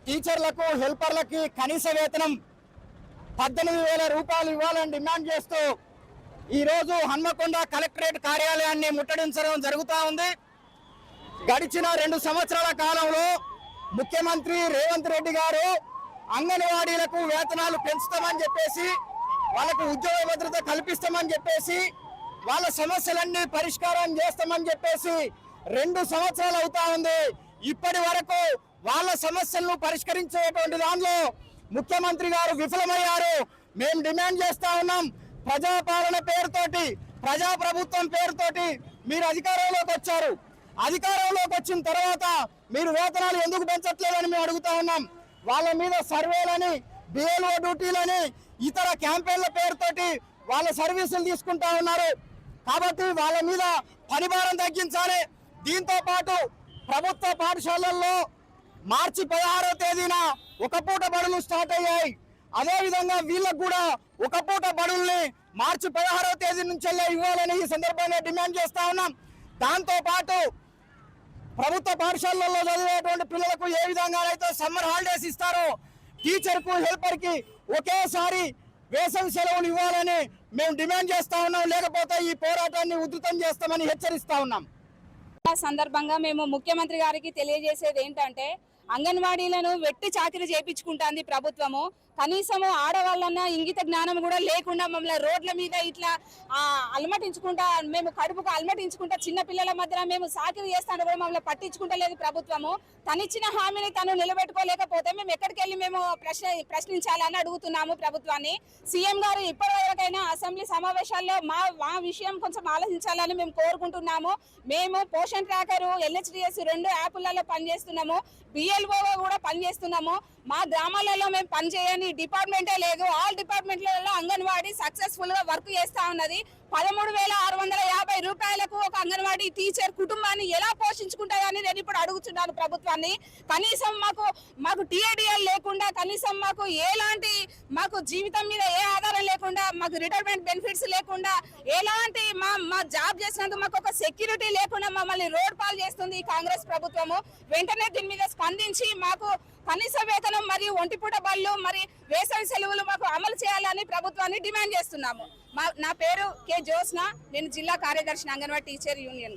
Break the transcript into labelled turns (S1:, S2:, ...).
S1: టీచర్లకు హెల్పర్లకి కనీస వేతనం 18,000 రూపాయలు ఇవ్వాలని డిమాండ్ చేస్తూ ఈరోజు హన్మకొండ కలెక్టరేట్ కార్యాలయాన్ని ముట్టడించడం జరుగుతూ ఉంది. గడిచిన 2 సంవత్సరాల కాలంలో ముఖ్యమంత్రి రేవంత్ రెడ్డి గారు అంగన్వాడీలకు వేతనాలు పెంచుతామని చెప్పేసి, వాళ్ళకు ఉద్యోగ భద్రత కల్పిస్తామని చెప్పేసి, వాళ్ళ సమస్యలన్నీ పరిష్కారం చేస్తామని చెప్పేసి 2 సంవత్సరాలు అవుతా ఉంది. ఇప్పటి వరకు వాళ్ళ సమస్యలను పరిష్కరించేటువంటి దానిలో ముఖ్యమంత్రి గారు విఫలమయ్యారు. మేము డిమాండ్ చేస్తా ఉన్నాం, ప్రజాపాలన పేరుతోటి, ప్రజాప్రభుత్వం పేరుతోటి మీరు అధికారంలోకి వచ్చారు. అధికారంలోకి వచ్చిన తర్వాత మీరు వేతనాలు ఎందుకు పెంచట్లేదని మేము అడుగుతా ఉన్నాం. వాళ్ళ మీద సర్వేలని, బిఎల్ఓ డ్యూటీలని, ఇతర క్యాంపెయిన్ల పేరుతోటి వాళ్ళ సర్వీసులు తీసుకుంటా ఉన్నారు. కాబట్టి వాళ్ళ మీద పనిభారం తగ్గించాలి. దీంతో పాటు ప్రభుత్వ పాఠశాలల్లో మార్చి 16వ తేదీన ఒక పూట బడులు స్టార్ట్ అయ్యాయి. అదేవిధంగా వీళ్ళకు కూడా ఒక పూట బడుల్ని మార్చి 16వ తేదీ నుంచి ఇవ్వాలని ఈ సందర్భంగా డిమాండ్ చేస్తా ఉన్నాం. దాంతో పాటు ప్రభుత్వ పాఠశాలల్లో చదివేటువంటి పిల్లలకు ఏ విధంగానైతే సమ్మర్ హాలిడేస్ ఇస్తారో టీచర్కు హెల్పర్కి ఒకేసారి వేసవి సెలవులు ఇవ్వాలని మేము డిమాండ్ చేస్తా ఉన్నాం. లేకపోతే ఈ పోరాటాన్ని ఉధృతం చేస్తామని హెచ్చరిస్తా ఉన్నాం.
S2: సందర్భంగా మేము ముఖ్యమంత్రి గారికి తెలియజేసేది ఏంటంటే, అంగన్వాడీలను వెట్టి చాకిరీ చేయించుకుంటుంది ప్రభుత్వము. కనీసము ఆడవాళ్ళన్న ఇంగిత జ్ఞానం కూడా లేకుండా మమ్మల్ని రోడ్ల మీద ఇట్లా అలమటించుకుంటా, మేము కడుపుకు అలమటించుకుంటా చిన్న పిల్లల మధ్యన మేము సాకిరీ చేస్తాను కూడా మమ్మల్ని పట్టించుకుంటలేదు ప్రభుత్వము. తనిచ్చిన హామీని తను నిలబెట్టుకోలేకపోతే మేము ఎక్కడికి వెళ్ళి మేము ప్రశ్నించాలని అడుగుతున్నాము ప్రభుత్వాన్ని. సీఎం గారు ఇప్పటివరకైనా అసెంబ్లీ సమావేశాల్లో మా విషయం కొంచెం ఆలోచించాలని మేము కోరుకుంటున్నాము. మేము పోషన్ ట్రాకర్, LHDS 2 యాప్లలో పనిచేస్తున్నాము, BLO కూడా పనిచేస్తున్నాము. మా గ్రామాలలో మేము పనిచేయని డిపార్ట్మెంటే లేదు. ఆల్ డిపార్ట్మెంట్లలో అంగన్వాడీ సక్సెస్ఫుల్ గా వర్క్ చేస్తా ఉన్నది. 13,650 రూపాయలకు ఒక అంగన్వాడీ టీచర్ కుటుంబాన్ని ఎలా పోషించుకుంటాయని నేను ఇప్పుడు అడుగుతున్నాను ప్రభుత్వాన్ని. కనీసం మాకు TADL లేకుండా, కనీసం మాకు జీవితం మీద ఏ ఆధారం లేకుండా, మాకు రిటైర్మెంట్ బెనిఫిట్స్ లేకుండా, ఎలాంటి మా జాబ్ చేసినందుకు మాకు ఒక సెక్యూరిటీ లేకుండా మమ్మల్ని రోడ్ పాలు చేస్తుంది ఈ కాంగ్రెస్ ప్రభుత్వము. వెంటనే దీని మీద స్పందించి మాకు కనీస వేతనం మరియు ఒంటిపూట బళ్ళు మరి వేసవి సెలవులు మాకు అమలు చేయాలని ప్రభుత్వాన్ని డిమాండ్ చేస్తున్నాము. నా పేరు K. జ్యోత్స్న, నేను జిల్లా కార్యదర్శి అంగన్వాడీ టీచర్ యూనియన్.